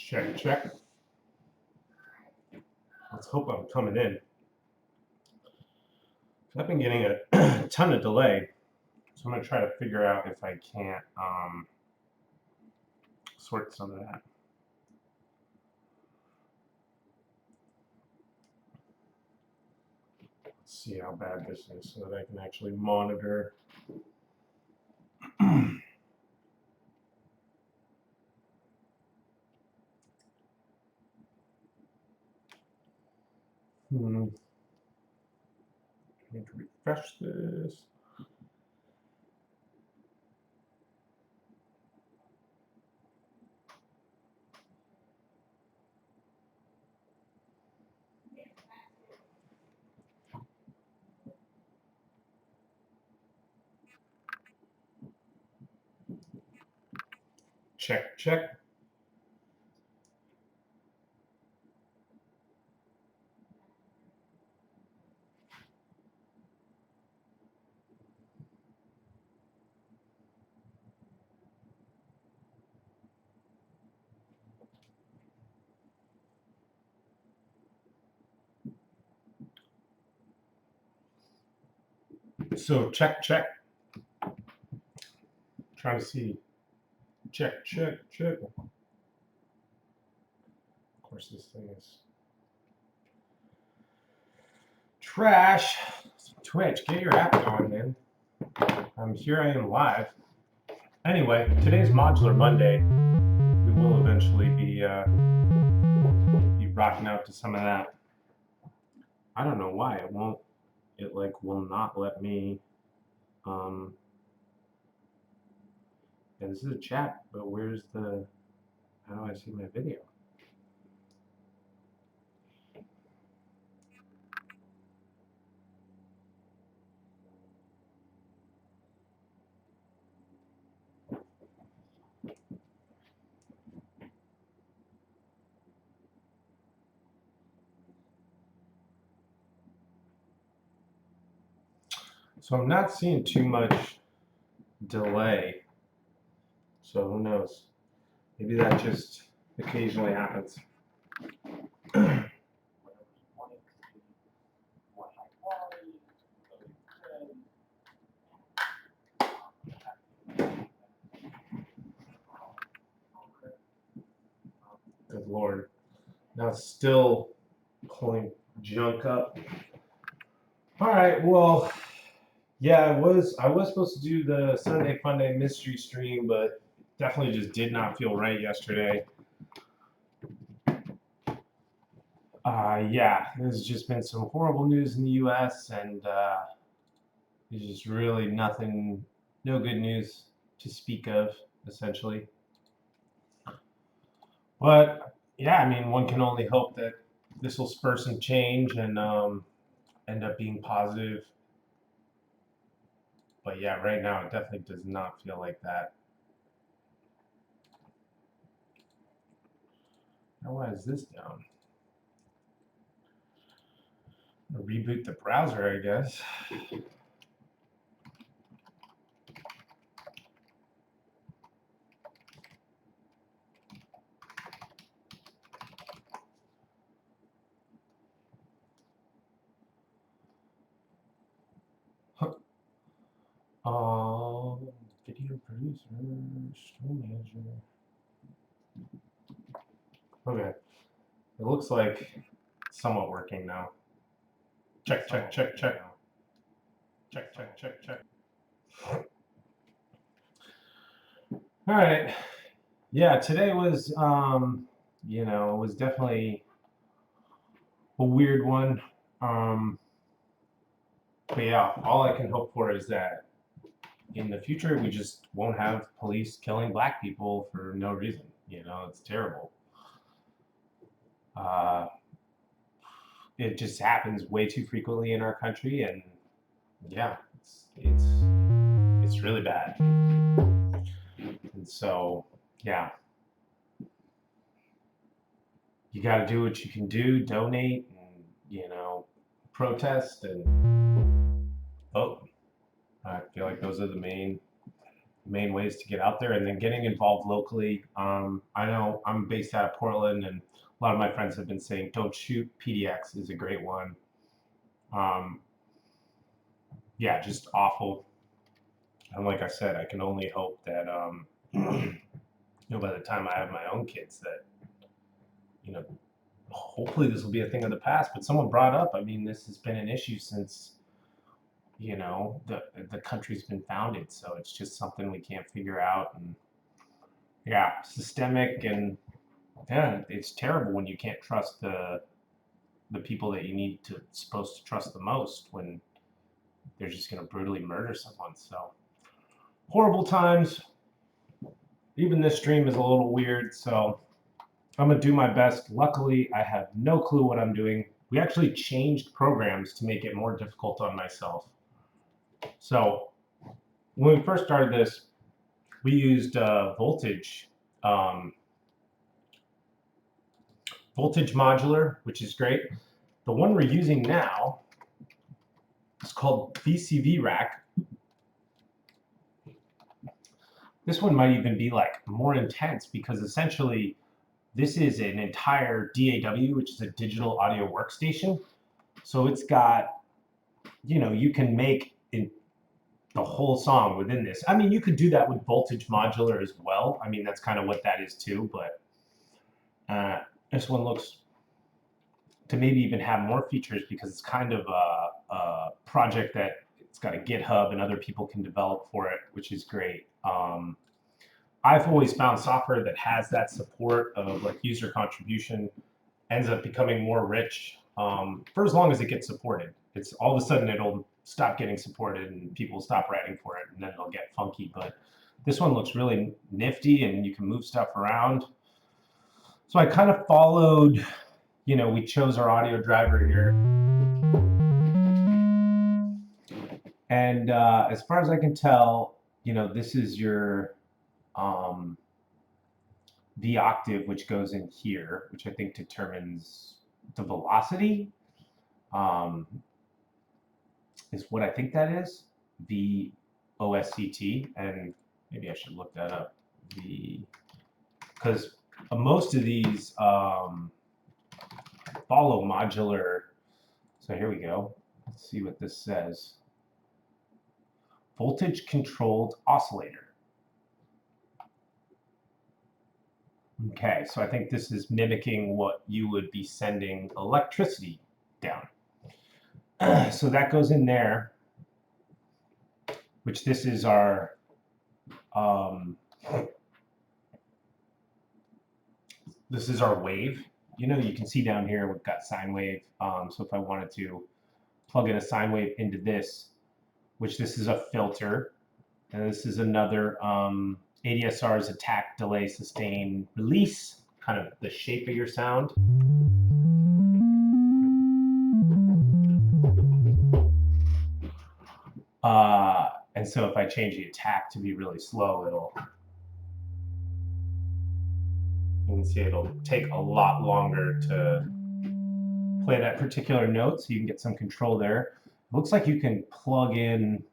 Check, check. Let's hope I'm coming in. I've been getting a ton of delay, so I'm going to try to figure out if I can't sort some of that. Let's see how bad this is so that I can actually monitor. I need to refresh this. Check, check. So check, check. Trying to see. Check, check, check. Of course, this thing is trash. Twitch, get your app going, man. Here I am live. Anyway, today's Modular Monday. We will eventually be rocking out to some of that. I don't know why it won't. It will not let me. Yeah, this is a chat, but where's the? How do I see my video? So I'm not seeing too much delay. So who knows? Maybe that just occasionally happens. Good Lord. Now it's still pulling junk up. All right, well, yeah, I was supposed to do the Sunday Funday mystery stream, but definitely just did not feel right yesterday. Yeah, there's just been some horrible news in the U.S. and there's just really nothing, no good news to speak of, essentially. But yeah, I mean, one can only hope that this will spur some change and end up being positive. But yeah, right now it definitely does not feel like that. Now why is this down? I'll reboot the browser, I guess. Video producer, stream manager. Okay, it looks like it's somewhat working now. Check, check, check, check. Check, check, check, check. All right. Yeah, today was, you know, it was definitely a weird one. But yeah, all I can hope for is that in the future we just won't have police killing black people for no reason. You know, it's terrible. It just happens way too frequently in our country, and yeah, it's really bad. And so, yeah, you got to do what you can do, donate, and you know, protest and vote. I feel like those are the main main ways to get out there, and then getting involved locally. I know I'm based out of Portland, and a lot of my friends have been saying Don't Shoot PDX is a great one. Yeah, just awful. And like I said, I can only hope that by the time I have my own kids, that hopefully this will be a thing of the past. But someone brought up, I mean, this has been an issue since the country's been founded, so it's just something we can't figure out. And yeah, systemic, and yeah, it's terrible when you can't trust the people that you supposed to trust the most, when they're just going to brutally murder someone. So horrible times. Even this stream is a little weird, so I'm gonna do my best. Luckily, I have no clue what I'm doing. We actually changed programs to make it more difficult on myself. So when we first started this, we used voltage modular, which is great. The one we're using now is called VCV Rack. This one might even be like more intense, because essentially this is an entire DAW, which is a digital audio workstation. So it's got, you can make the whole song within this. I mean, you could do that with voltage modular as well. I mean, that's kind of what that is too, but this one looks to maybe even have more features, because it's kind of a project that it's got a GitHub and other people can develop for it, which is great. I've always found software that has that support of like user contribution ends up becoming more rich for as long as it gets supported. It's all of a sudden it'll stop getting supported and people stop writing for it, and then it'll get funky. But this one looks really nifty, and you can move stuff around. So I kind of followed, we chose our audio driver here. And as far as I can tell, this is your the octave, which goes in here, which I think determines the velocity, is what I think that is, VOSCT, and maybe I should look that up, because most of these follow modular. So here we go. Let's see what this says. Voltage controlled oscillator. Okay, so I think this is mimicking what you would be sending electricity down. So that goes in there, which this is our wave. You can see down here we've got sine wave. So if I wanted to plug in a sine wave into this, which this is a filter, and this is another ADSR is attack, delay, sustain, release, kind of the shape of your sound. And so if I change the attack to be really slow, you can see it'll take a lot longer to play that particular note, so you can get some control there. It looks like you can plug in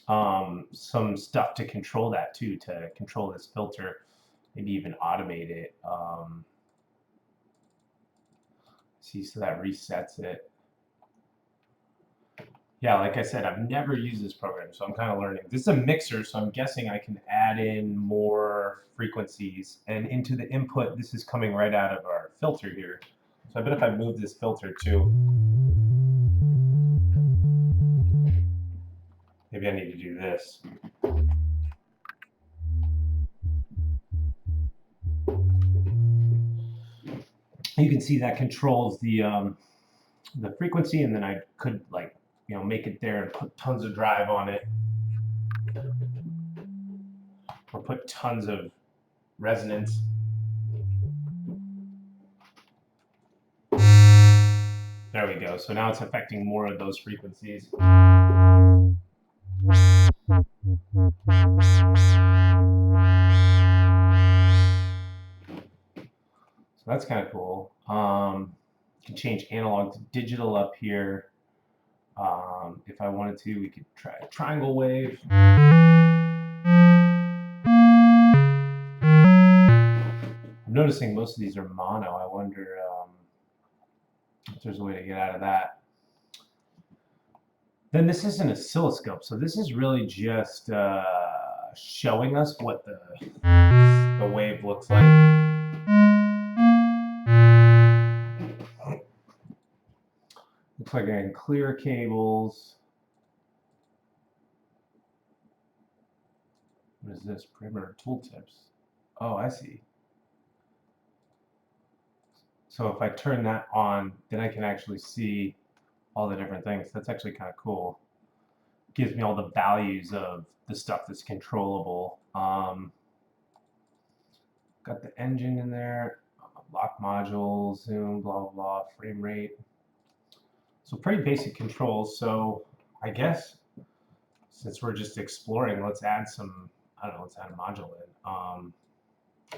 some stuff to control that too, to control this filter, maybe even automate it. See, so that resets it. Yeah, like I said, I've never used this program, so I'm kind of learning. This is a mixer, so I'm guessing I can add in more frequencies. And into the input, this is coming right out of our filter here. So I bet if I move this filter too, maybe I need to do this. You can see that controls the frequency, and then I could make it there and put tons of drive on it, or put tons of resonance. There we go. So now it's affecting more of those frequencies. So that's kind of cool. You can change analog to digital up here. If I wanted to, we could try a triangle wave. noticing most of these are mono. I wonder if there's a way to get out of that. Then this is an oscilloscope, so this is really just showing us what the wave looks like. Looks like I can clear cables. What is this? Perimeter tooltips. Oh, I see. So if I turn that on, then I can actually see all the different things. That's actually kind of cool. Gives me all the values of the stuff that's controllable. Got the engine in there, lock module, zoom, blah, blah, blah, frame rate. So pretty basic controls. So I guess since we're just exploring, let's add some, I don't know, let's add a module in.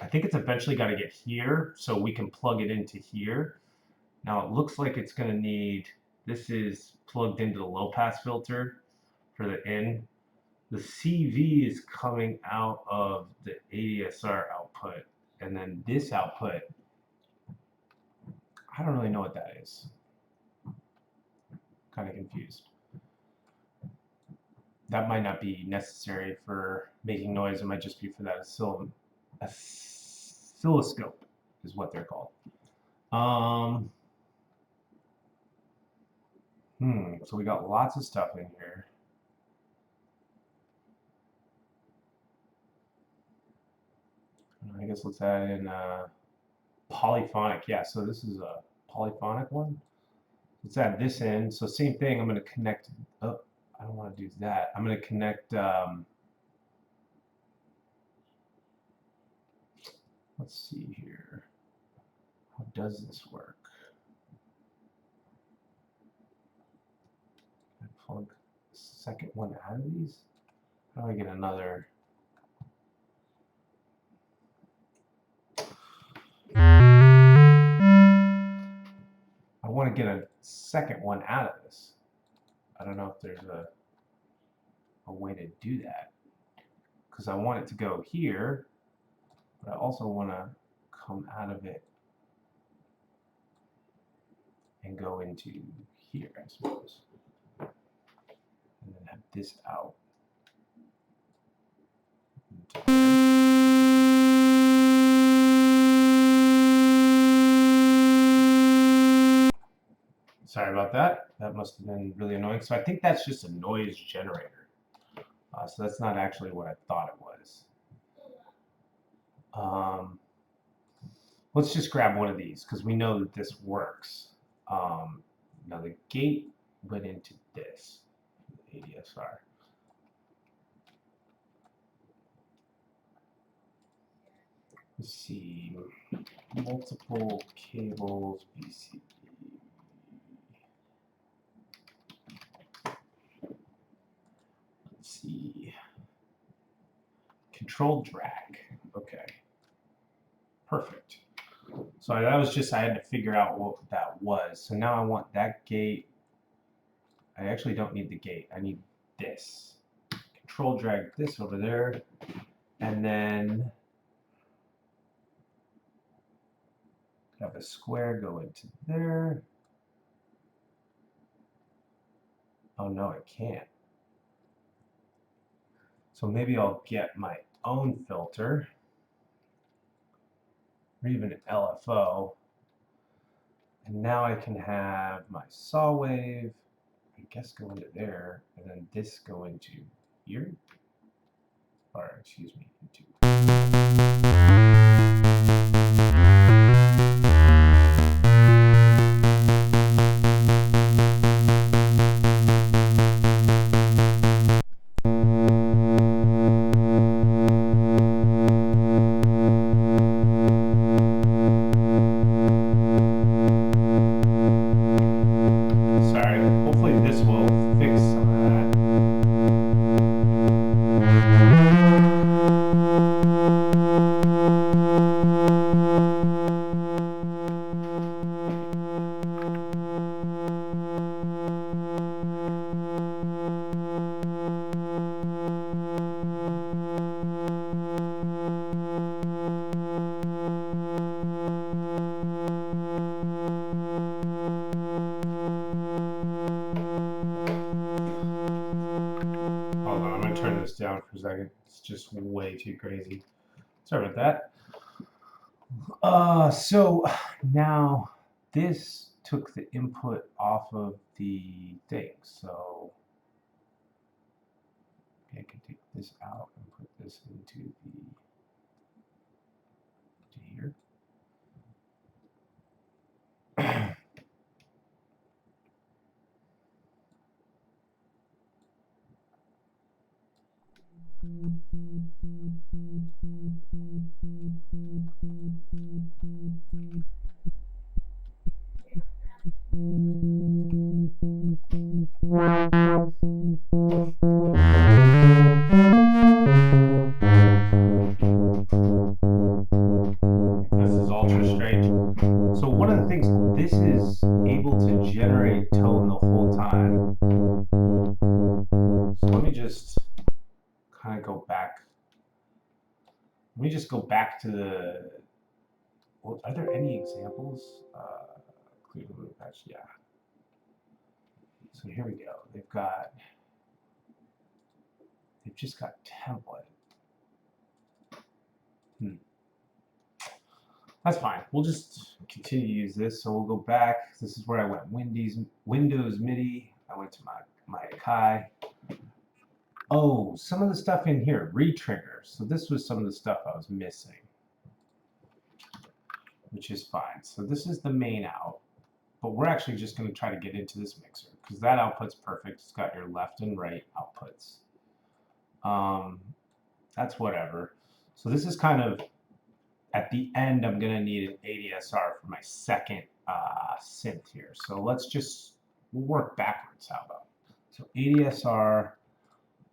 I think it's eventually got to get here so we can plug it into here. Now it looks like it's going to need, this is plugged into the low pass filter for the in. The CV is coming out of the ADSR output, and then this output, I don't really know what that is. Kind of confused. That might not be necessary for making noise. It might just be for that oscilloscope is what they're called. So we got lots of stuff in here. I guess let's add in polyphonic. Yeah, so this is a polyphonic one. Let's add this in. So same thing, I'm going to connect. Oh, I don't want to do that. I'm going to connect. Let's see here. How does this work? Can I plug the second one out of these? How do I get another? I want to get a second one out of this. I don't know if there's a way to do that, because I want it to go here, but I also want to come out of it and go into here, I suppose, and then have this out. Sorry about that. That must have been really annoying. So I think that's just a noise generator. So that's not actually what I thought it was. Let's just grab one of these because we know that this works. Now the gate went into this ADSR. Let's see, multiple cables, VCV. Let's see, control drag. Okay, perfect. So that was just, I had to figure out what that was. So now I want that gate. I actually don't need the gate. I need this. Control drag this over there, and then have a square go into there. Oh no, I can't. So maybe I'll get my own filter, or even an LFO. And now I can have my saw wave, I guess, go into there, and then this go into here. Or excuse me, into. around for a second. It's just way too crazy. Sorry about that. So now this took the input off of the thing. So I can take this out and put this into here. This is ultra strange. So one of the things, this is able to generate tone the whole time. So let me just kind of go back. Let me just go back to the, well, are there any examples? Clear the root patch, yeah. So here we go. They've just got template. That's fine. We'll just continue to use this. So we'll go back. This is where I went. Windows MIDI. I went to my Akai. Oh, some of the stuff in here, retrigger. So this was some of the stuff I was missing, which is fine. So this is the main out, but we're actually just going to try to get into this mixer because that output's perfect. It's got your left and right outputs. That's whatever. So this is kind of, at the end, I'm going to need an ADSR for my second synth here. So we'll work backwards. How about? So ADSR,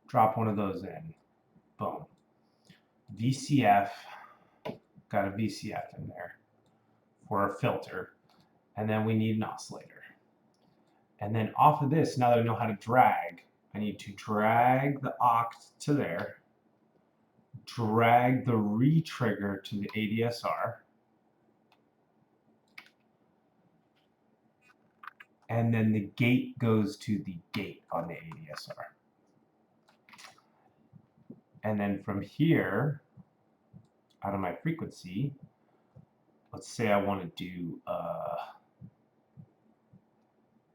drop one of those in. Boom. VCF, got a VCF in there for our filter. And then we need an oscillator. And then off of this, now that I know how to drag, I need to drag the oct to there, drag the retrigger to the ADSR, and then the gate goes to the gate on the ADSR. And then from here, out of my frequency, let's say I want to do a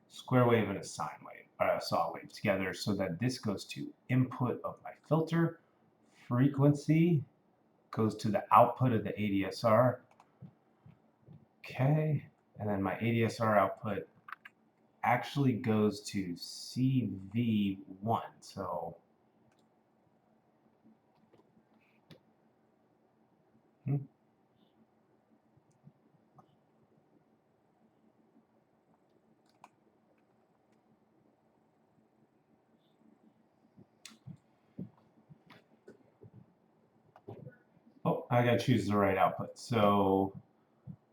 square wave and a sine wave, or a saw wave together, so that this goes to input of my filter, frequency goes to the output of the ADSR. Okay, and then my ADSR output actually goes to CV1. So oh, I gotta choose the right output. So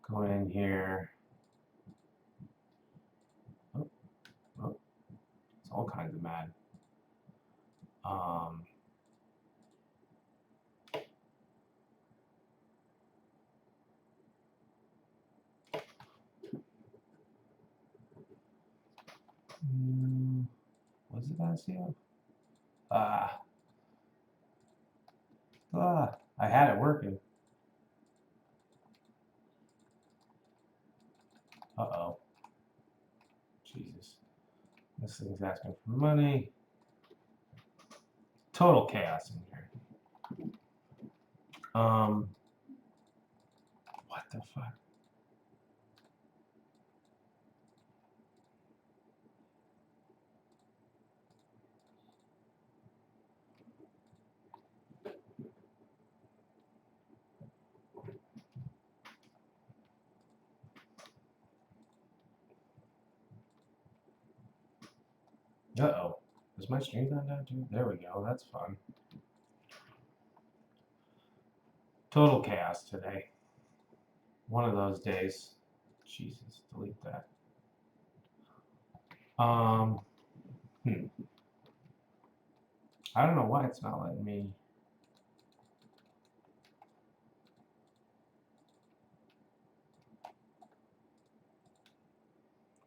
go in here. Oh, it's all kinds of mad. Was it ASIO? I had it working. Uh-oh. Jesus. This thing's asking for money. Total chaos in here. What the fuck? Uh-oh. Is my stream not down too? There we go. That's fun. Total chaos today. One of those days. Jesus, delete that. I don't know why it's not letting me.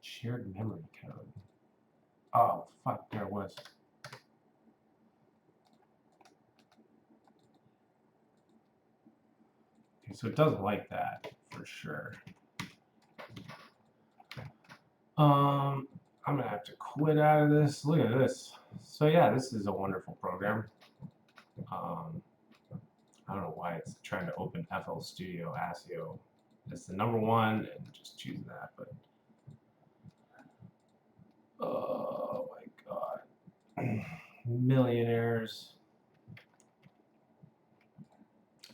Shared memory code. Oh, fuck, there it was. Okay, so it doesn't like that for sure. I'm gonna have to quit out of this. Look at this. So yeah, this is a wonderful program. I don't know why it's trying to open FL Studio ASIO. It's the #1 and just choose that, but oh my god. Millionaires.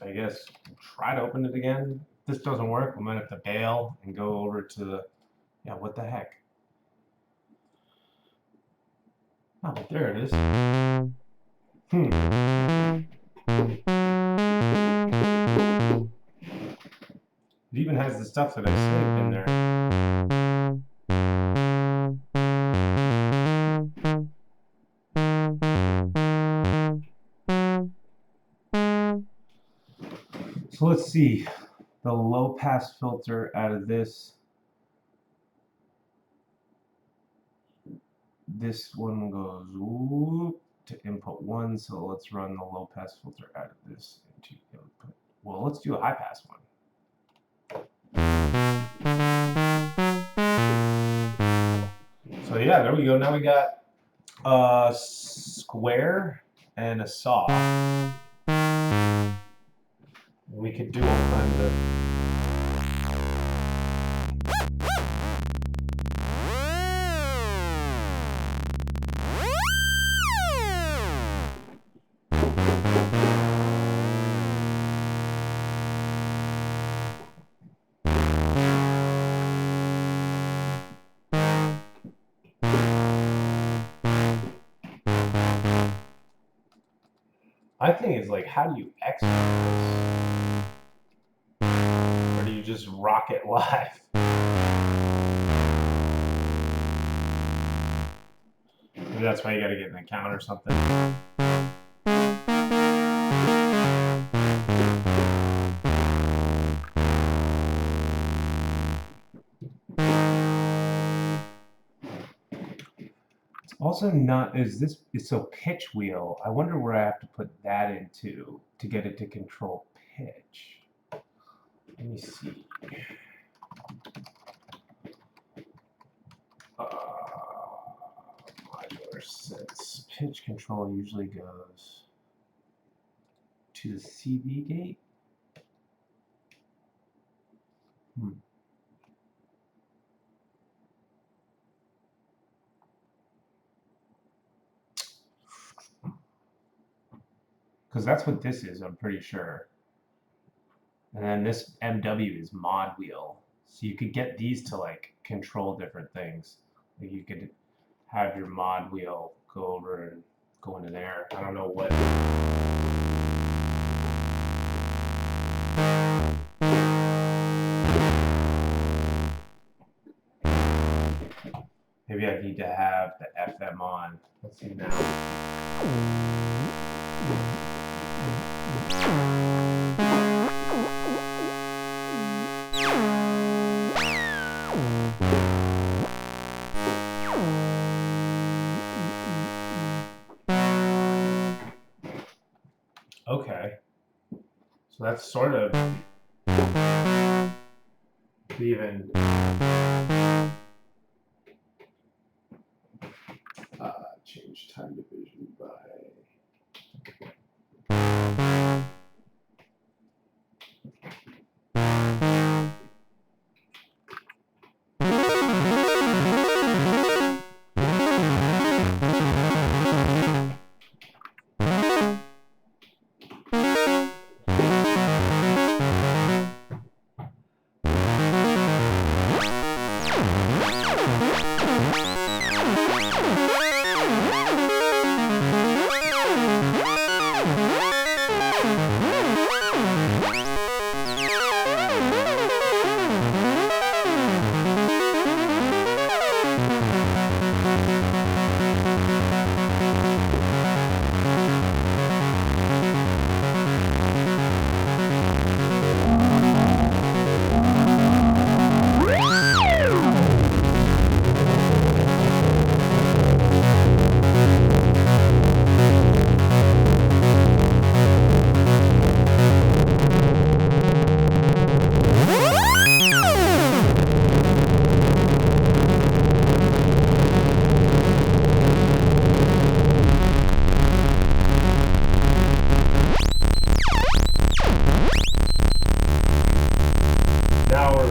I guess try to open it again. If this doesn't work, I'm gonna have to bail and go over to the, yeah, what the heck. Oh, there it is. It even has the stuff that I saved in there. So let's see. The low pass filter out of this. This one goes whoop to input 1, so let's run the low pass filter out of this into input. Well, let's do a high pass one. So yeah, there we go. Now we got a square and a saw. We could do all kinds of. I think it's like, how do you export this? Or do you just rock it live? Maybe that's why you gotta get an account or something. Also not, is so pitch wheel. I wonder where I have to put that into to get it to control pitch. Let me see. Modular sets. Pitch control usually goes to the CV gate. Because that's what this is, I'm pretty sure. And then this MW is mod wheel. So you could get these to like control different things. Like you could have your mod wheel go over and go into there. I don't know what. Maybe I need to have the FM on. Let's see now. Okay. So that's sort of even change time division by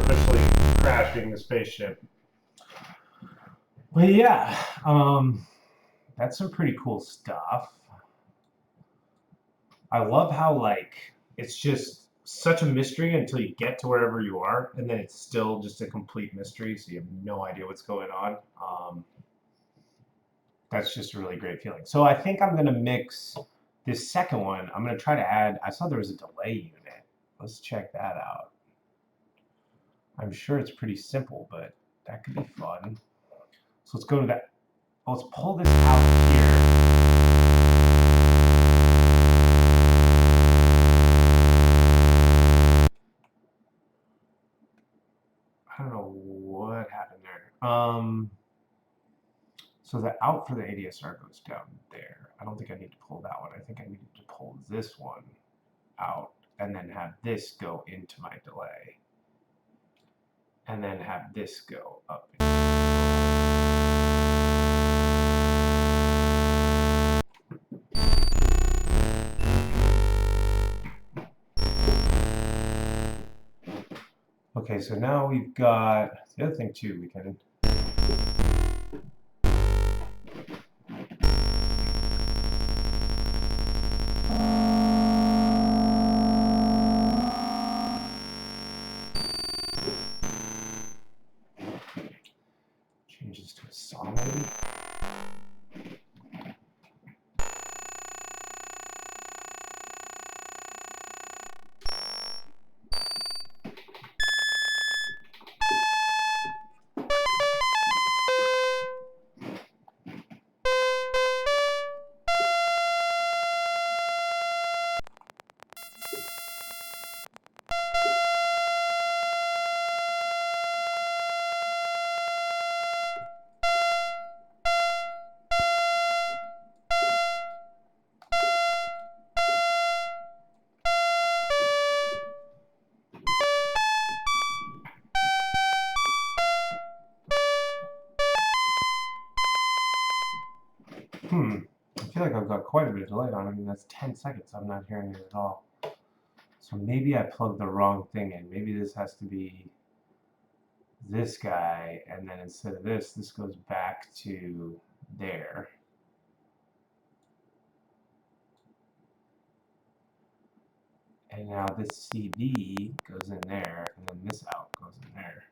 officially crashing the spaceship. But yeah, that's some pretty cool stuff. I love how, like, it's just such a mystery until you get to wherever you are, and then it's still just a complete mystery, so you have no idea what's going on. That's just a really great feeling. So I think I'm going to mix this second one. I'm going to try to add, I saw there was a delay unit. Let's check that out. I'm sure it's pretty simple, but that could be fun. So let's go to that. Let's pull this out here. I don't know what happened there. So the out for the ADSR goes down there. I don't think I need to pull that one. I think I need to pull this one out and then have this go into my delay. And then have this go up. Okay, so now we've got the other thing too. We can change this to a song maybe. I feel like I've got quite a bit of delay on. I mean, that's 10 seconds. I'm not hearing it at all. So maybe I plugged the wrong thing in. Maybe this has to be this guy, and then instead of this, this goes back to there. And now this CD goes in there, and then this out goes in there.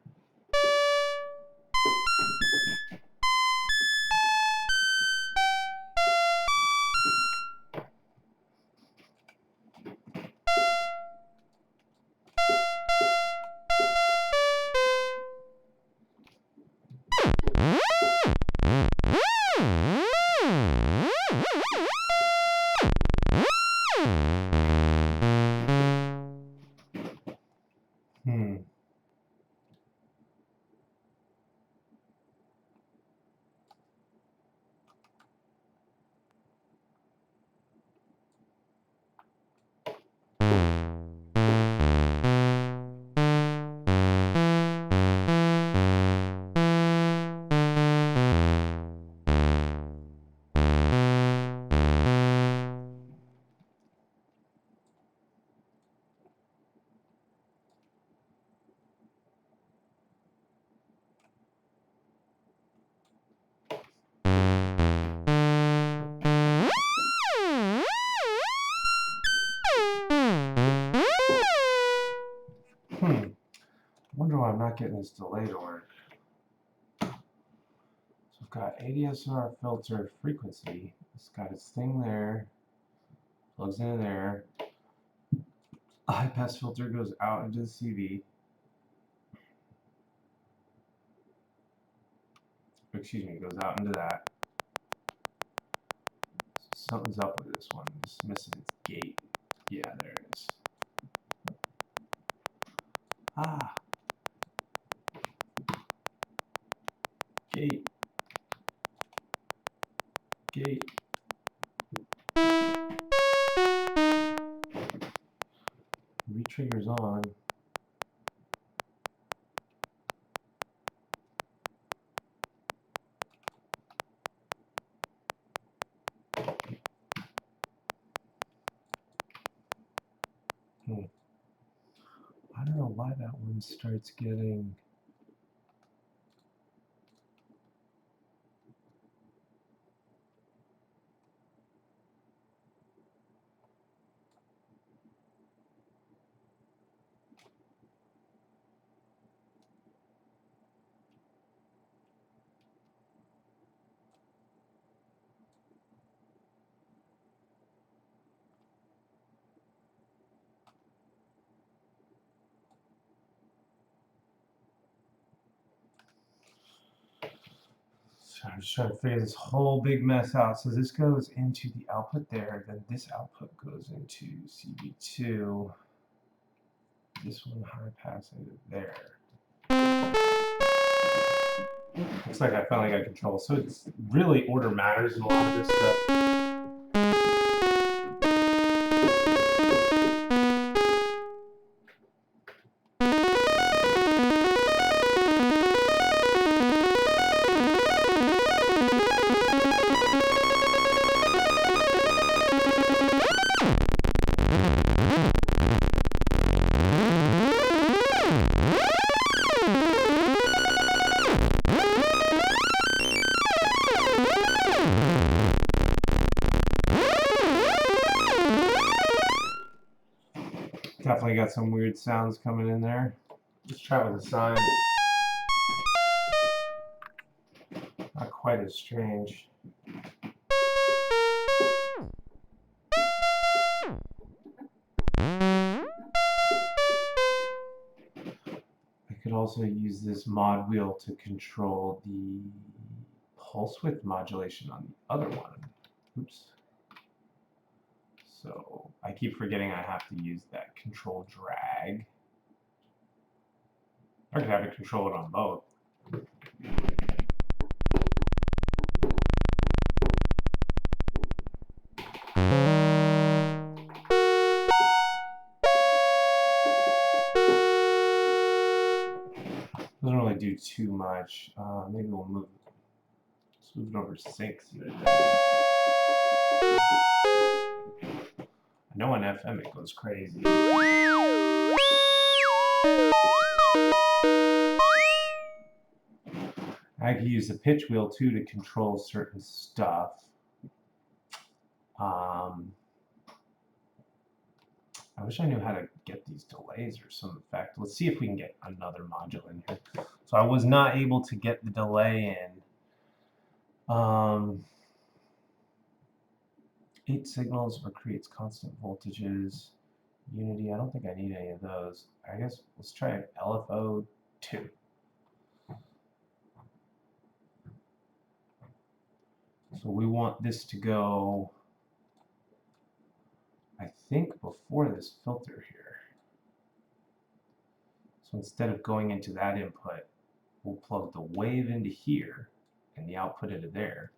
I wonder why I'm not getting this delay to work. So I've got ADSR filter frequency. It's got its thing there, plugs into there. A high pass filter goes out into the CV. Excuse me, goes out into that. Something's up with this one. It's missing its gate. Yeah, there it is. Ah. Gate. Gate. Retriggers on. I don't know why why that one starts getting. I'm just trying to figure this whole big mess out. So this goes into the output there, then this output goes into CV2. This one high pass into there. Looks like I finally got control. So it's really order matters in a lot of this stuff. Definitely got some weird sounds coming in there. Let's try with a sine. Not quite as strange. I could also use this mod wheel to control the pulse width modulation on the other one. Oops. So I keep forgetting I have to use that control drag. I could have it control it on both. Doesn't really do too much. Maybe we'll move. Let's move it over 6. See what it does. I know on FM it goes crazy. I could use the pitch wheel too to control certain stuff. I wish I knew how to get these delays or some effect. Let's see if we can get another module in here. So I was not able to get the delay in. 8 signals or creates constant voltages. Unity, I don't think I need any of those. I guess let's try LFO 2. So we want this to go, I think, before this filter here. So instead of going into that input, we'll plug the wave into here and the output into there.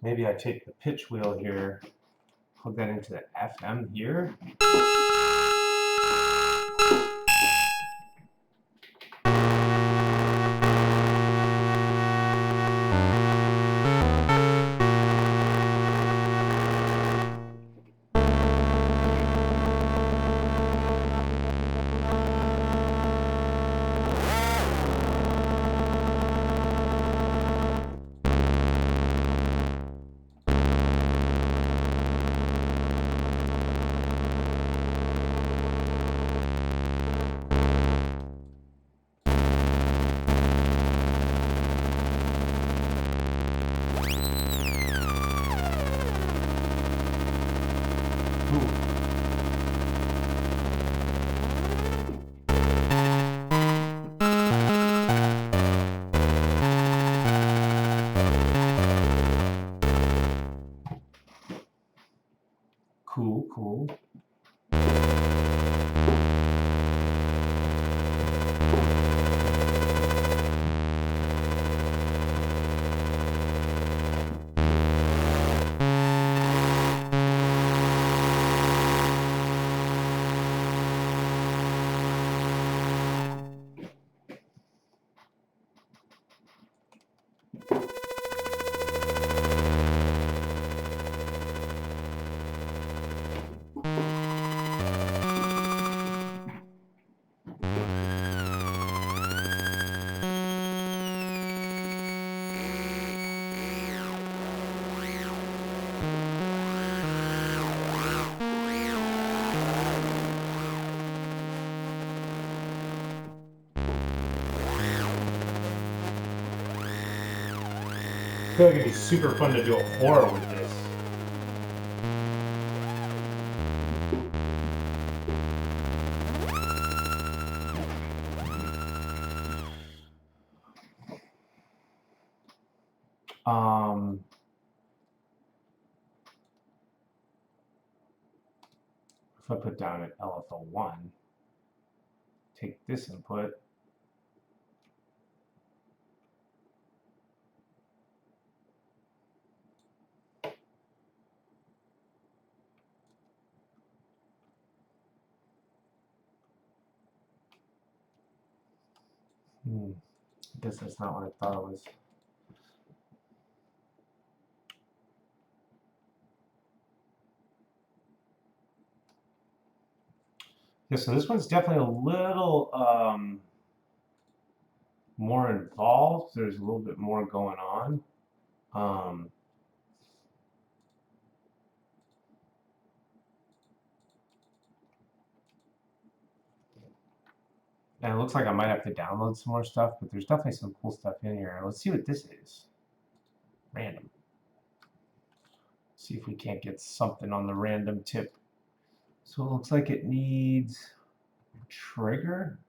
Maybe I take the pitch wheel here, plug that into the FM here. Cool, cool. I feel like it'd be super fun to do a horror with this. If I put down at LFO1, take this input, I guess that's not what I thought it was. Yeah, so this one's definitely a little more involved. There's a little bit more going on. And it looks like I might have to download some more stuff, but there's definitely some cool stuff in here. Let's see what this is. Random. See if we can't get something on the random tip. So it looks like it needs a trigger.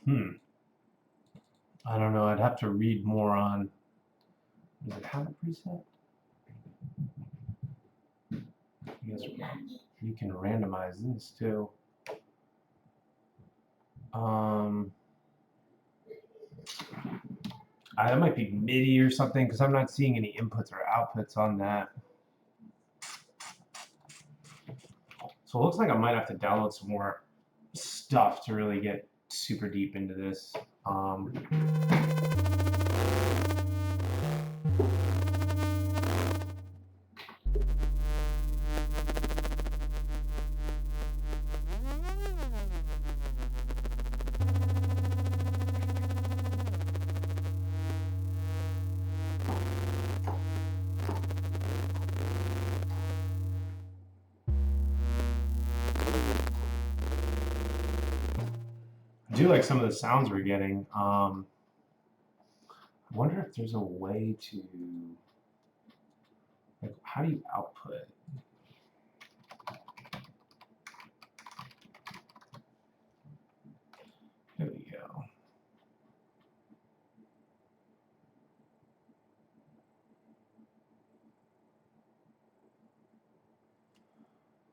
I don't know. I'd have to read more on. Does it have a preset? I guess you can randomize this too. That might be MIDI or something because I'm not seeing any inputs or outputs on that. So it looks like I might have to download some more stuff to really get super deep into this. I do like some of the sounds we're getting. I wonder if there's a way to, like, how do you output? There we go.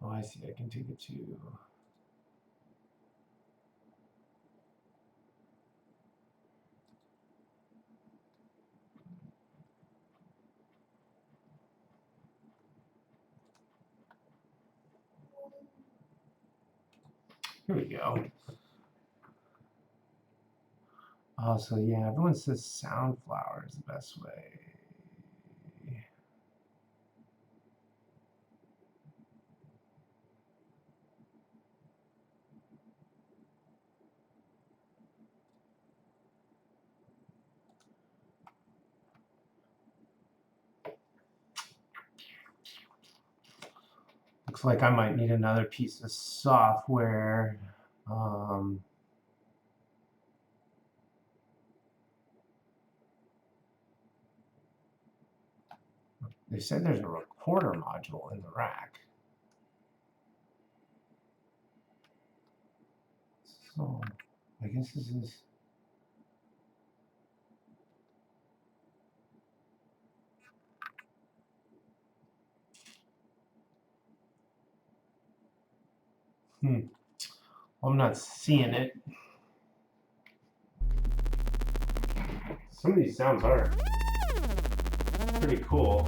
Oh, I see. I can take it to. Here we go. Oh, so yeah, everyone says Soundflower is the best way. Looks like I might need another piece of software. They said there's a recorder module in the rack. So I guess this is. Well, I'm not seeing it. Some of these sounds are pretty cool.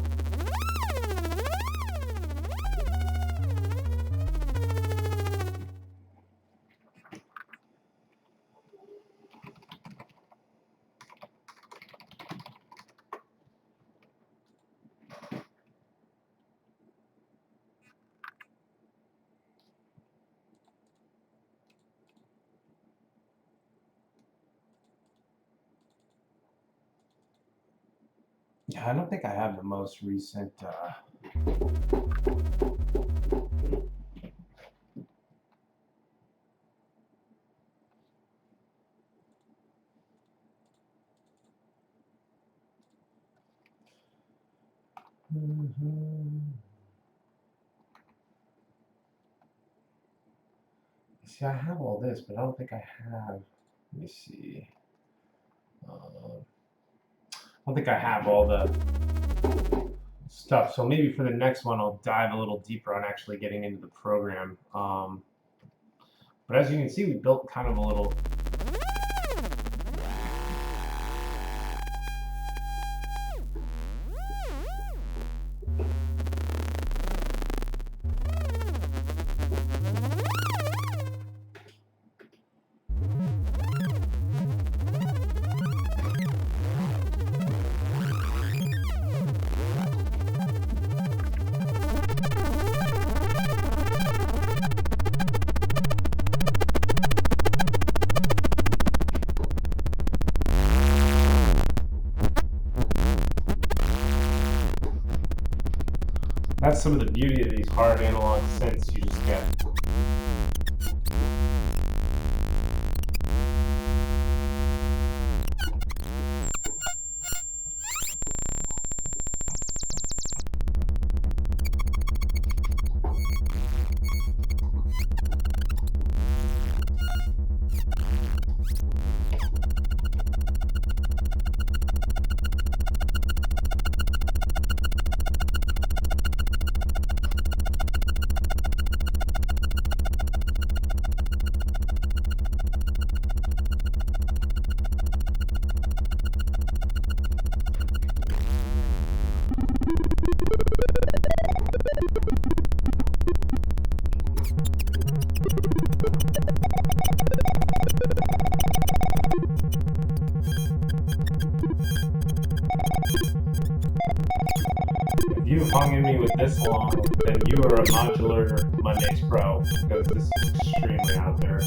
Yeah, I don't think I have the most recent See, I have all this, but I don't think I have. Let me see. I don't think I have all the stuff. So maybe for the next one, I'll dive a little deeper on actually getting into the program. But as you can see, we built kind of a little. That's some of the beauty of these hard analog synths you just get. If you've hung in me with this long, then you are a Modular Mondays pro, because this is extremely out there.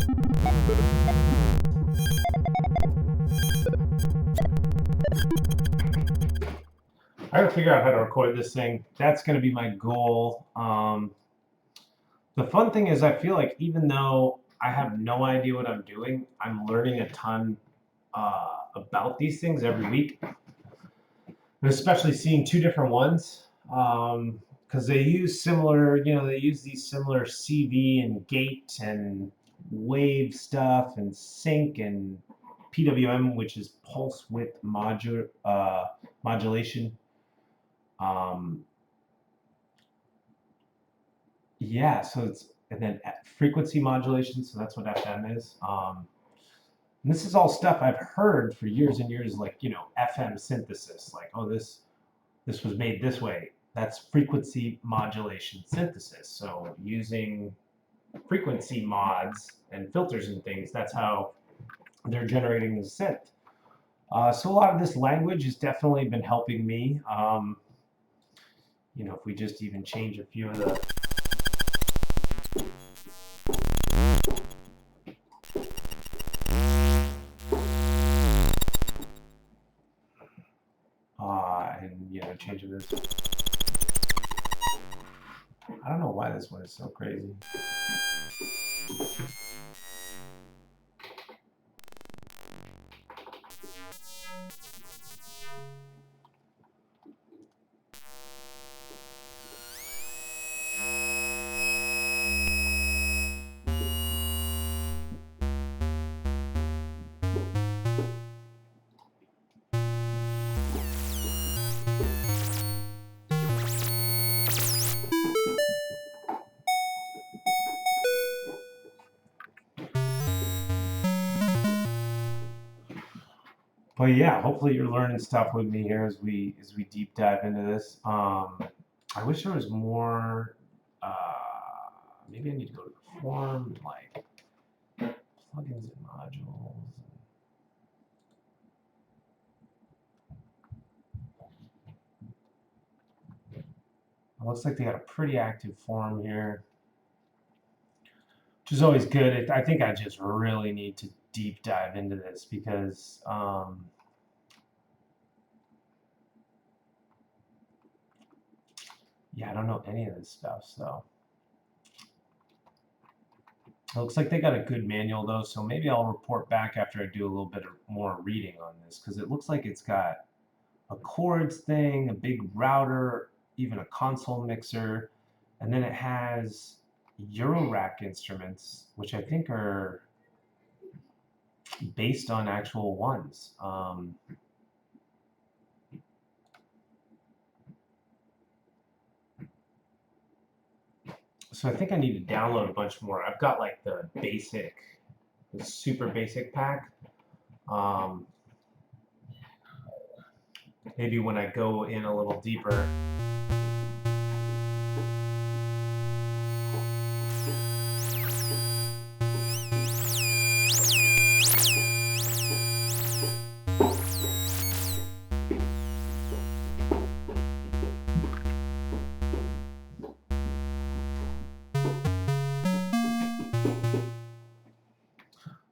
I gotta figure out how to record this thing. That's gonna be my goal. The fun thing is, I feel like even though I have no idea what I'm doing, I'm learning a ton about these things every week. And especially seeing two different ones, because they use similar, they use these similar CV and gate and wave stuff and sync and PWM, which is pulse width modulation. Yeah, so it's, and then frequency modulation, so that's what FM is. And this is all stuff I've heard for years and years, like, FM synthesis, like, oh, this was made this way. That's frequency modulation synthesis. So using frequency mods and filters and things, that's how they're generating the synth. So a lot of this language has definitely been helping me. If we just even change a few of the and change this. I don't know why this one is so crazy. But yeah, hopefully you're learning stuff with me here as we deep dive into this. I wish there was more. Maybe I need to go to the form, like plugins and modules. It looks like they got a pretty active forum here, which is always good. I think I just really need to deep dive into this because yeah, I don't know any of this stuff, so it looks like they got a good manual though, so maybe I'll report back after I do a little bit more reading on this, because it looks like it's got a chords thing, a big router, even a console mixer, and then it has Euro Rack instruments, which I think are based on actual ones. So I think I need to download a bunch more. I've got like the super basic pack. Maybe when I go in a little deeper.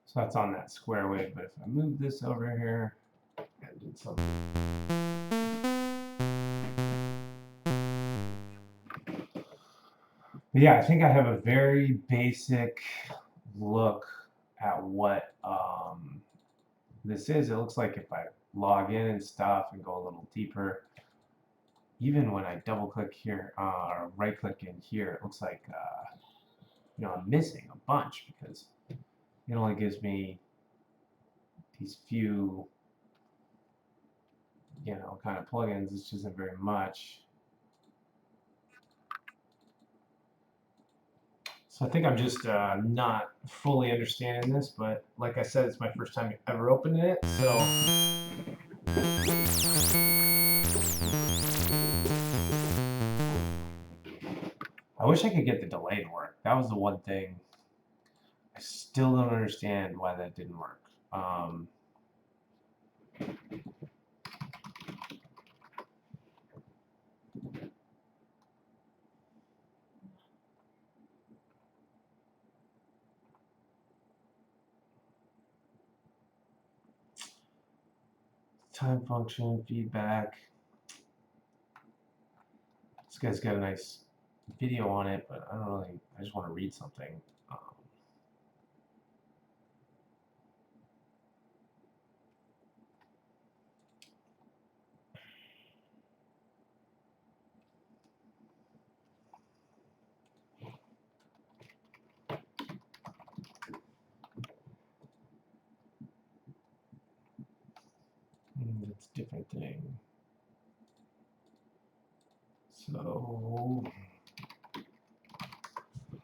So that's on that square wave, but if I move this over here and do something. But yeah, I think I have a very basic look at what this is. It looks like if I log in and stuff and go a little deeper, even when I double click here or right click in here, it looks like I'm missing a bunch because it only gives me these few kind of plugins. This isn't very much. So I think I'm just not fully understanding this, but like I said, it's my first time ever opening it, so I wish I could get the delay to work. That was the one thing. I still don't understand why that didn't work. Time function, feedback. This guy's got a nice video on it, but I just want to read something. It's a different thing. So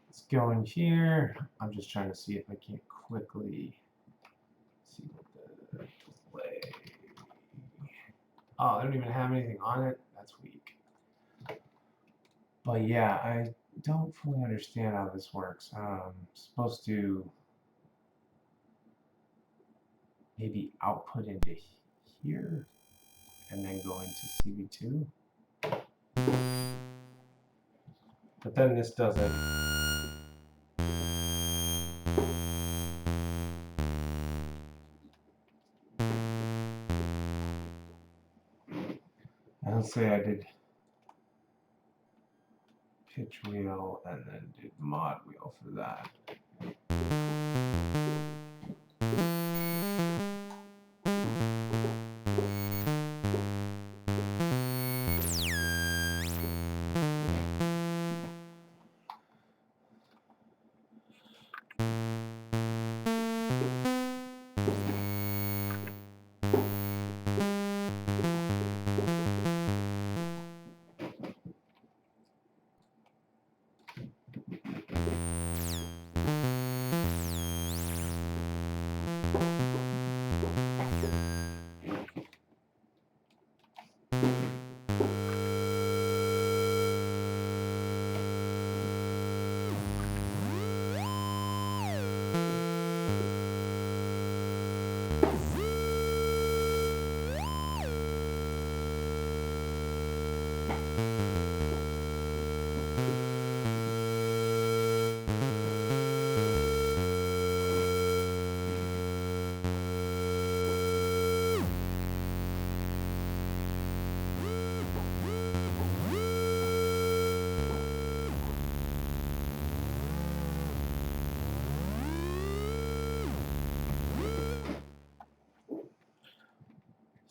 let's go in here. I'm just trying to see if I can't quickly see what the delay. Oh, they don't even have anything on it. That's weak. But yeah, I don't fully understand how this works. I'm supposed to maybe output into here and then go into CV2. But then this doesn't. I'll say I did pitch wheel and then did mod wheel for that.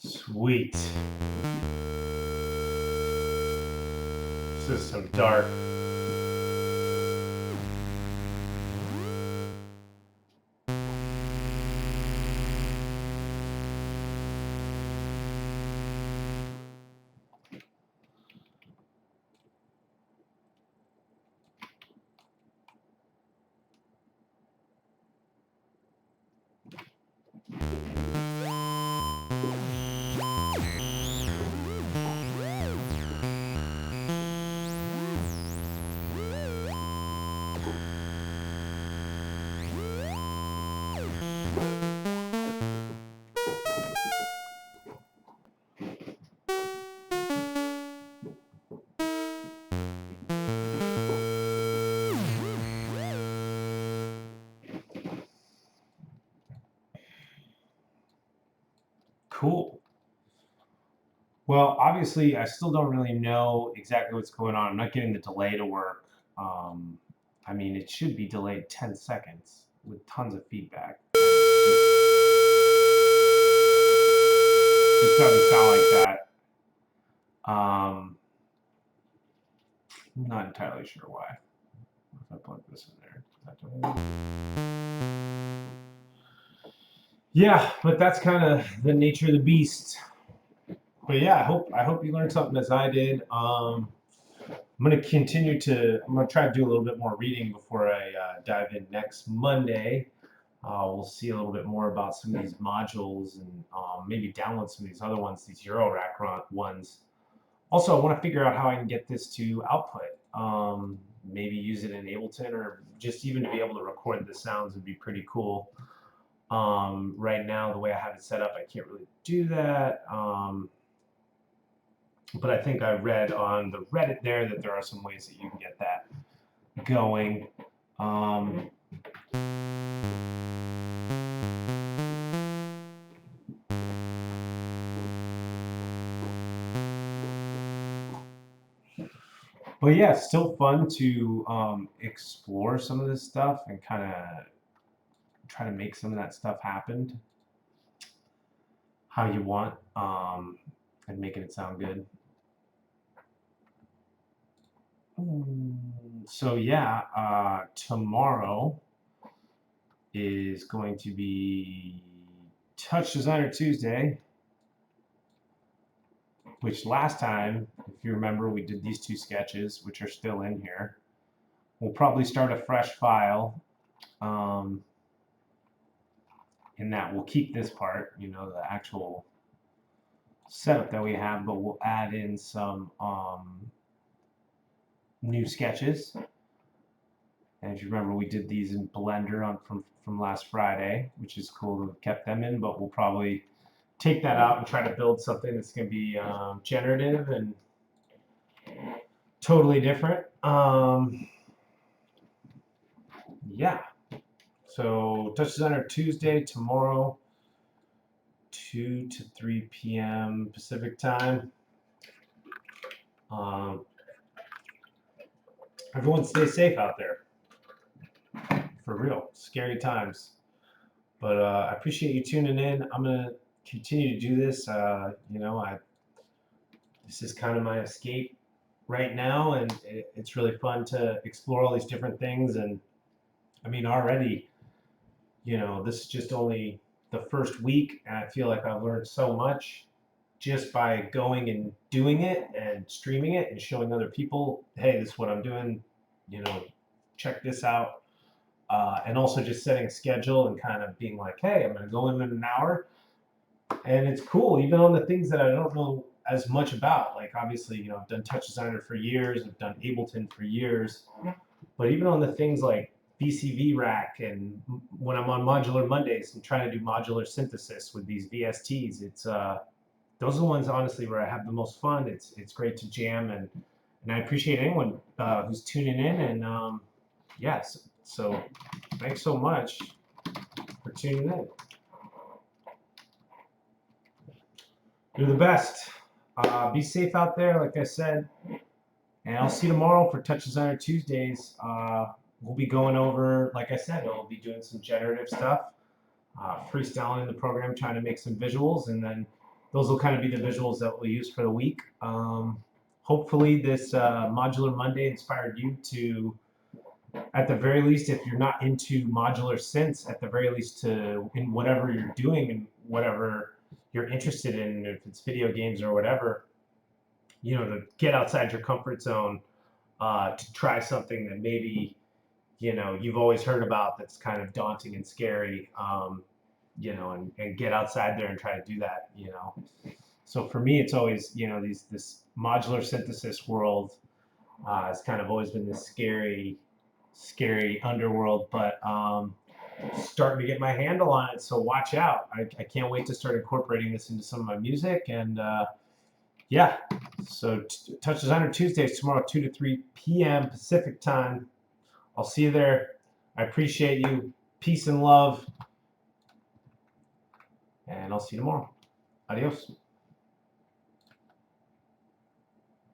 Sweet. This is some dark. Cool. Well, obviously, I still don't really know exactly what's going on. I'm not getting the delay to work. I mean, it should be delayed 10 seconds with tons of feedback. Just doesn't sound like that. I'm not entirely sure why. If I plug this in there. Yeah, but that's kind of the nature of the beast. But yeah, I hope you learned something as I did. I'm gonna try to do a little bit more reading before I dive in next Monday. We'll see a little bit more about some of these modules and maybe download some of these other ones, these Euro Rack ones. Also, I want to figure out how I can get this to output. Maybe use it in Ableton, or just even to be able to record the sounds would be pretty cool. Right now, the way I have it set up, I can't really do that. But I think I read on the Reddit there that there are some ways that you can get that going. But yeah, it's still fun to explore some of this stuff and kind of try to make some of that stuff happen how you want, and making it sound good. So yeah, tomorrow is going to be Touch Designer Tuesday, which last time, if you remember, we did these two sketches, which are still in here. We'll probably start a fresh file. In that we'll keep this part, you know, the actual setup that we have, but we'll add in some new sketches. And if you remember, we did these in Blender from last Friday, which is cool to have kept them in, but we'll probably take that out and try to build something that's going to be generative and totally different. Yeah. So Touch Designer Tuesday, tomorrow, 2 to 3 p.m. Pacific time. Everyone stay safe out there. For real, scary times. But I appreciate you tuning in. I'm gonna continue to do this. You know, this is kind of my escape right now, and it's really fun to explore all these different things. And I mean, already, you know, this is just only the first week, and I feel like I've learned so much just by going and doing it and streaming it and showing other people, hey, this is what I'm doing, you know, check this out. And also just setting a schedule and kind of being like, hey, I'm going to go in an hour. And it's cool, even on the things that I don't know as much about. Like, obviously, you know, I've done Touch Designer for years, I've done Ableton for years. But even on the things like VCV Rack, and when I'm on Modular Mondays and trying to do modular synthesis with these VSTs, it's those are the ones, honestly, where I have the most fun. It's great to jam, and I appreciate anyone who's tuning in. And yes, so thanks so much for tuning in. You're the best. Be safe out there, like I said. And I'll see you tomorrow for Touch Designer Tuesdays. We'll be going over, like I said, we'll be doing some generative stuff, freestyling in the program, trying to make some visuals, and then those will kind of be the visuals that we'll use for the week. hopefully this Modular Monday inspired you to, at the very least, if you're not into modular synths, at the very least to, in whatever you're doing and whatever you're interested in, if it's video games or whatever, you know, to get outside your comfort zone, to try something that maybe, you know, you've always heard about that's kind of daunting and scary, you know, and get outside there and try to do that, you know. So for me, it's always, you know, this modular synthesis world has kind of always been this scary underworld, but starting to get my handle on it. So watch out. I can't wait to start incorporating this into some of my music. And yeah, so Touch Designer Tuesdays tomorrow, 2 to 3 p.m. Pacific time. I'll see you there. I appreciate you. Peace and love. And I'll see you tomorrow. Adios.